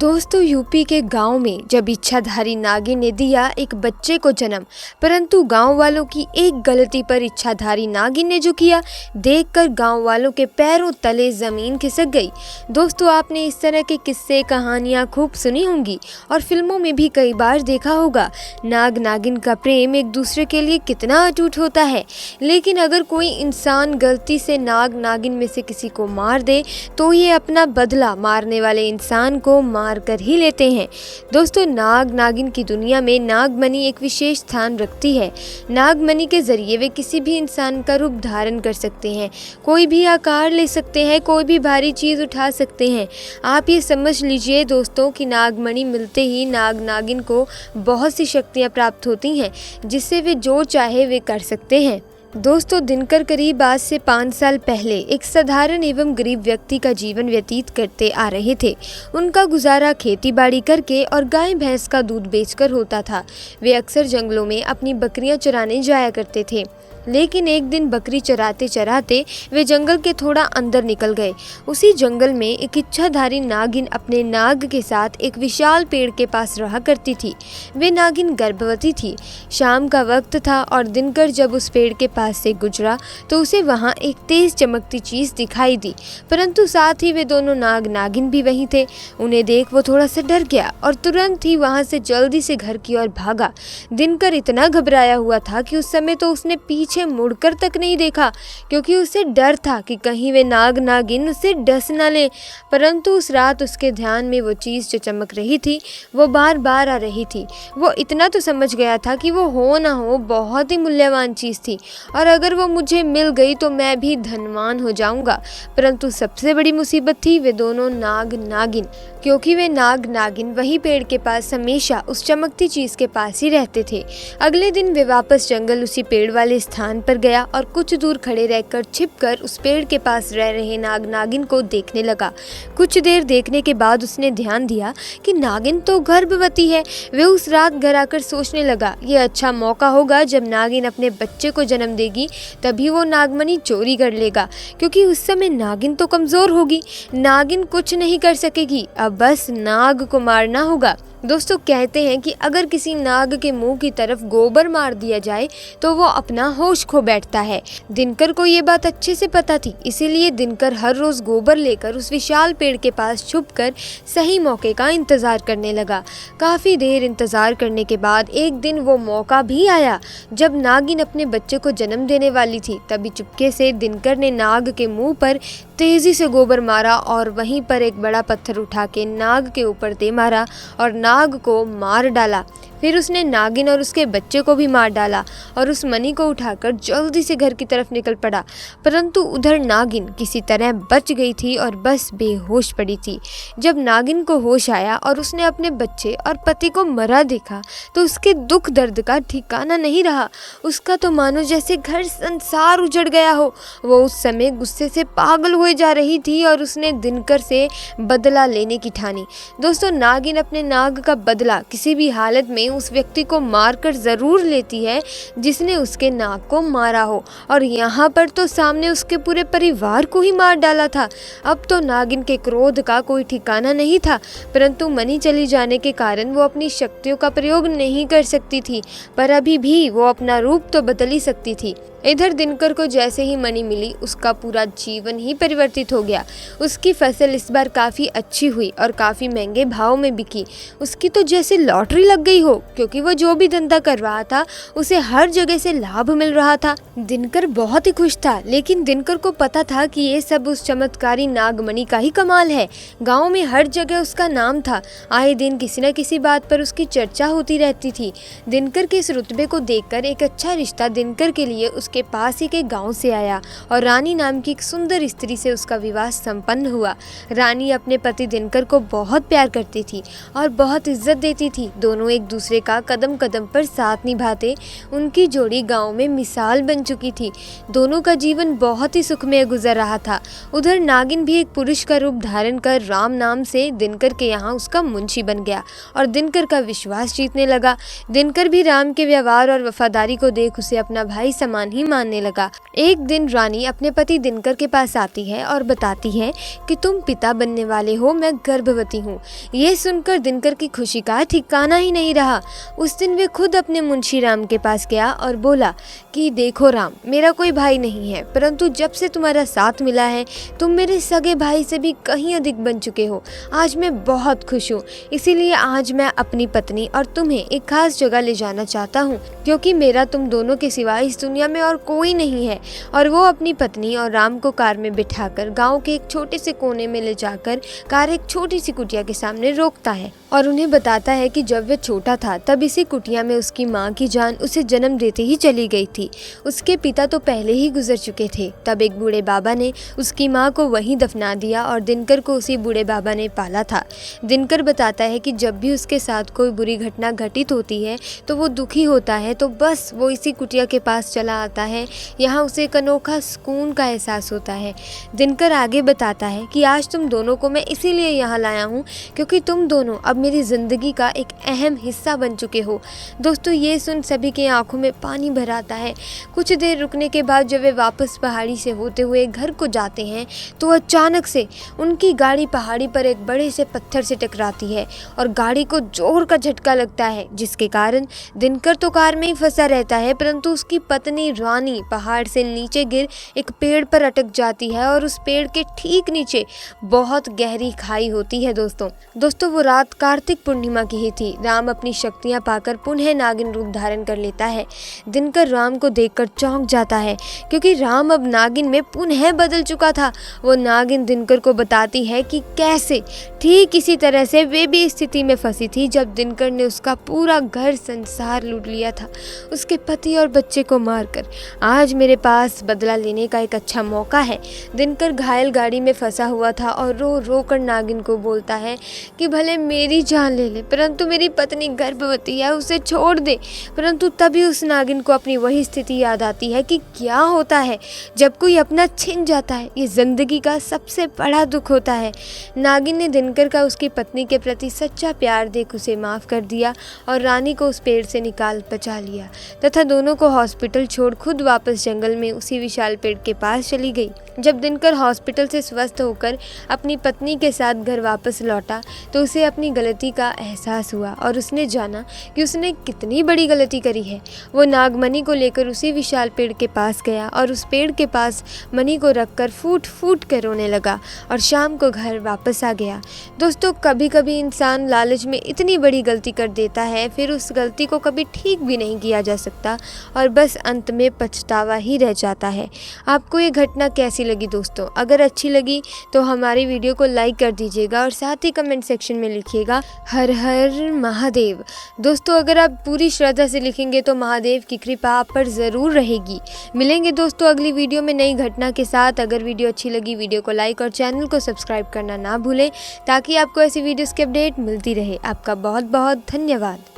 दोस्तों यूपी के गांव में जब इच्छाधारी नागिन ने दिया एक बच्चे को जन्म, परंतु गांव वालों की एक गलती पर इच्छाधारी नागिन ने जो किया देखकर गांव वालों के पैरों तले जमीन खिसक गई। दोस्तों आपने इस तरह के किस्से कहानियां खूब सुनी होंगी और फिल्मों में भी कई बार देखा होगा। नाग नागिन का प्रेम एक दूसरे के लिए कितना अटूट होता है, लेकिन अगर कोई इंसान गलती से नाग नागिन में से किसी को मार दे तो ये अपना बदला मारने वाले इंसान को मार कर ही लेते हैं। दोस्तों नाग नागिन की दुनिया में नागमणि एक विशेष स्थान रखती है। नागमणि के जरिए वे किसी भी इंसान का रूप धारण कर सकते हैं, कोई भी आकार ले सकते हैं, कोई भी भारी चीज उठा सकते हैं। आप ये समझ लीजिए दोस्तों कि नागमणि मिलते ही नाग नागिन को बहुत सी शक्तियाँ प्राप्त होती हैं, जिससे वे जो चाहे वे कर सकते हैं। दोस्तों दिनकर करीब आज से 5 साल पहले एक साधारण एवं गरीब व्यक्ति का जीवन व्यतीत करते आ रहे थे। उनका गुजारा खेती बाड़ी करके और गाय भैंस का दूध बेचकर होता था। वे अक्सर जंगलों में अपनी बकरियां चराने जाया करते थे, लेकिन एक दिन बकरी चराते चराते वे जंगल के थोड़ा अंदर निकल गए। उसी जंगल में एक इच्छाधारी नागिन अपने नाग के साथ एक विशाल पेड़ के पास रहा करती थी। वे नागिन गर्भवती थी। शाम का वक्त था और दिनकर जब उस पेड़ के पास से गुजरा तो उसे वहां एक तेज चमकती चीज दिखाई दी, परंतु साथ ही वे दोनों नाग नागिन भी वहीं थे। उन्हें देख वो थोड़ा सा डर गया और तुरंत ही वहां से जल्दी से घर की ओर भागा। दिनकर इतना घबराया हुआ था कि उस समय तो उसने पीछे मुड़कर तक नहीं देखा, क्योंकि उसे डर था कि कहीं वे नाग नागिन उसे डस न ले। परंतु उस रात उसके ध्यान में वो चीज जो चमक रही थी वो बार बार आ रही थी। वो इतना तो समझ गया था कि वो हो ना हो बहुत ही मूल्यवान चीज थी और अगर वो मुझे मिल गई तो मैं भी धनवान हो जाऊंगा। परंतु सबसे बड़ी मुसीबत थी वे दोनों नाग नागिन, क्योंकि वे नाग नागिन वही पेड़ के पास हमेशा उस चमकती चीज के पास ही रहते थे। अगले दिन वे वापस जंगल उसी पेड़ वाले स्थान पर गया और कुछ दूर खड़े रहकर छिपकर उस पेड़ के पास रह रहे नाग नागिन को देखने लगा। कुछ देर देखने के बाद उसने ध्यान दिया कि नागिन तो गर्भवती है। वे उस रात घर आकर सोचने लगा, ये अच्छा मौका होगा, जब नागिन अपने बच्चे को जन्म देगी तभी वो नागमणि चोरी कर लेगा, क्योंकि उस समय नागिन तो कमजोर होगी, नागिन कुछ नहीं कर सकेगी। अब बस नाग को मारना होगा। दोस्तों कहते हैं कि अगर किसी नाग के मुंह की तरफ गोबर मार दिया जाए तो वो अपना होश खो बैठता है। दिनकर को ये बात अच्छे से पता थी, इसीलिए दिनकर हर रोज गोबर लेकर उस विशाल पेड़ के पास छुपकर सही मौके का इंतजार करने लगा। काफी देर इंतजार करने के बाद एक दिन वो मौका भी आया जब नागिन अपने बच्चे को जन्म देने वाली थी। तभी चुपके से दिनकर ने नाग के मुंह पर तेजी से गोबर मारा और वहीं पर एक बड़ा पत्थर उठा के नाग के ऊपर दे मारा और नाग को मार डाला। फिर उसने नागिन और उसके बच्चे को भी मार डाला और उस मणि को उठाकर जल्दी से घर की तरफ निकल पड़ा। परंतु उधर नागिन किसी तरह बच गई थी और बस बेहोश पड़ी थी। जब नागिन को होश आया और उसने अपने बच्चे और पति को मरा देखा तो उसके दुख दर्द का ठिकाना नहीं रहा। उसका तो मानो जैसे घर संसार उजड़ गया हो। वो उस समय गुस्से से पागल हुए जा रही थी और उसने दिनकर से बदला लेने की ठानी। दोस्तों नागिन अपने नाग का बदला किसी भी हालत में उस व्यक्ति को मारकर जरूर लेती है जिसने उसके नाग को मारा हो, और यहाँ पर तो सामने उसके पूरे परिवार को ही मार डाला था। अब तो नागिन के क्रोध का कोई ठिकाना नहीं था, परंतु मणि चली जाने के कारण वो अपनी शक्तियों का प्रयोग नहीं कर सकती थी, पर अभी भी वो अपना रूप तो बदल ही सकती थी। इधर दिनकर को जैसे ही मणि मिली उसका पूरा जीवन ही परिवर्तित हो गया। उसकी फसल इस बार काफ़ी अच्छी हुई और काफ़ी महंगे भाव में बिकी। उसकी तो जैसे लॉटरी लग गई हो, क्योंकि वो जो भी धंधा कर रहा था उसे हर जगह से लाभ मिल रहा था। दिनकर बहुत ही खुश था, लेकिन दिनकर को पता था कि ये सब उस चमत्कारी नागमणि का ही कमाल है। गाँव में हर जगह उसका नाम था। आए दिन किसी न किसी बात पर उसकी चर्चा होती रहती थी। दिनकर के इस रुतबे को देखकर एक अच्छा रिश्ता दिनकर के लिए के पास ही के गांव से आया और रानी नाम की एक सुंदर स्त्री से उसका विवाह संपन्न हुआ। रानी अपने पति दिनकर को बहुत प्यार करती थी और बहुत इज्जत देती थी। दोनों एक दूसरे का कदम कदम पर साथ निभाते। उनकी जोड़ी गांव में मिसाल बन चुकी थी। दोनों का जीवन बहुत ही सुखमय गुजर रहा था। उधर नागिन भी एक पुरुष का रूप धारण कर राम नाम से दिनकर के यहाँ उसका मुंशी बन गया और दिनकर का विश्वास जीतने लगा। दिनकर भी राम के व्यवहार और वफादारी को देख उसे अपना भाई समान ही नहीं मानने लगा। एक दिन रानी अपने पति दिनकर के पास आती है और बताती है कि तुम पिता बनने वाले हो, मैं गर्भवती हूँ। ये सुनकर दिनकर की खुशी का ठिकाना ही नहीं रहा। उस दिन वे खुद अपने मुंशी राम के पास गया और बोला कि देखो राम, मेरा कोई भाई नहीं है, परंतु जब से तुम्हारा साथ मिला है तुम मेरे सगे भाई से भी कहीं अधिक बन चुके हो। आज मैं बहुत खुश हूँ, इसीलिए आज मैं अपनी पत्नी और तुम्हें एक खास जगह ले जाना चाहता हूँ, क्योंकि मेरा तुम दोनों के सिवा इस दुनिया में और कोई नहीं है। और वो अपनी पत्नी और राम को कार में बिठाकर गांव के एक छोटे से कोने में ले जाकर कार एक छोटी सी कुटिया के सामने रोकता है और उन्हें बताता है कि जब वह छोटा था तब इसी कुटिया में उसकी माँ की जान उसे जन्म देते ही चली गई थी। उसके पिता तो पहले ही गुजर चुके थे। तब एक बूढ़े बाबा ने उसकी माँ को वहीं दफना दिया और दिनकर को उसी बूढ़े बाबा ने पाला था। दिनकर बताता है कि जब भी उसके साथ कोई बुरी घटना घटित होती है तो वो दुखी होता है, तो बस वो इसी कुटिया के पास चला आता है। यहाँ उसे एक अनोखा सुकून का एहसास होता है। दिनकर आगे बताता है कि आज तुम दोनों को मैं इसीलिए यहाँ लाया हूँ क्योंकि तुम दोनों अब मेरी ज़िंदगी का एक अहम हिस्सा बन चुके हो। दोस्तों, ये सुन सभी के आंखों में पानी भर आता है। कुछ देर रुकने के बाद जब वे वापस पहाड़ी से होते हुए घर को जाते हैं तो अचानक से उनकी गाड़ी पहाड़ी पर एक बड़े से पत्थर से टकराती है और गाड़ी को जोर का झटका लगता है, जिसके कारण दिनकर तो कार में ही फंसा रहता है, परंतु उसकी पत्नी रानी पहाड़ से नीचे गिर एक पेड़ पर अटक जाती है और उस पेड़ के ठीक नीचे बहुत गहरी खाई होती है। दोस्तों वो रात कार्तिक पूर्णिमा की ही थी। राम अपनी शक्तियां पाकर पुनः नागिन रूप धारण कर लेता है। दिनकर राम को देखकर चौंक जाता है क्योंकि राम अब नागिन में पुनः बदल चुका था। वो नागिन दिनकर को बताती है कि कैसे ठीक इसी तरह से वे भी स्थिति में फंसी थी जब दिनकर ने उसका पूरा घर संसार लूट लिया था, उसके पति और बच्चे को मारकर। आज मेरे पास बदला लेने का एक अच्छा मौका है। दिनकर घायल गाड़ी में फंसा हुआ था और रो रो कर नागिन को बोलता है कि भले मेरी जान ले ले, परंतु मेरी पत्नी गर्भवती है, उसे छोड़ दे। परंतु तभी उस नागिन को अपनी वही स्थिति याद आती है कि क्या होता है जब कोई अपना छिन जाता है। ये जिंदगी का सबसे बड़ा दुख होता है। नागिन ने दिनकर का उसकी पत्नी के प्रति सच्चा प्यार देख उसे माफ़ कर दिया और रानी को उस पेड़ से निकाल बचा लिया तथा दोनों को हॉस्पिटल छोड़ खुद वापस जंगल में उसी विशाल पेड़ के पास चली गई। जब दिनकर हॉस्पिटल से स्वस्थ होकर अपनी पत्नी के साथ घर वापस लौटा तो उसे अपनी गलती का एहसास हुआ और उसने जाना कि उसने कितनी बड़ी गलती करी है। वो नागमणि को लेकर उसी विशाल पेड़ के पास गया और उस पेड़ के पास मणि को रखकर फूट फूट कर रोने लगा और शाम को घर वापस आ गया। दोस्तों, कभी कभी इंसान लालच में इतनी बड़ी गलती कर देता है, फिर उस गलती को कभी ठीक भी नहीं किया जा सकता और बस अंत में पछतावा ही रह जाता है। आपको ये घटना कैसी लगी दोस्तों? अगर अच्छी लगी तो हमारी वीडियो को लाइक कर दीजिएगा और साथ ही कमेंट सेक्शन में लिखिएगा हर हर महादेव। दोस्तों, अगर आप पूरी श्रद्धा से लिखेंगे तो महादेव की कृपा आप पर ज़रूर रहेगी। मिलेंगे दोस्तों अगली वीडियो में नई घटना के साथ। अगर वीडियो अच्छी लगी वीडियो को लाइक और चैनल को सब्सक्राइब करना ना भूलें ताकि आपको ऐसी वीडियोस की अपडेट मिलती रहे। आपका बहुत बहुत धन्यवाद।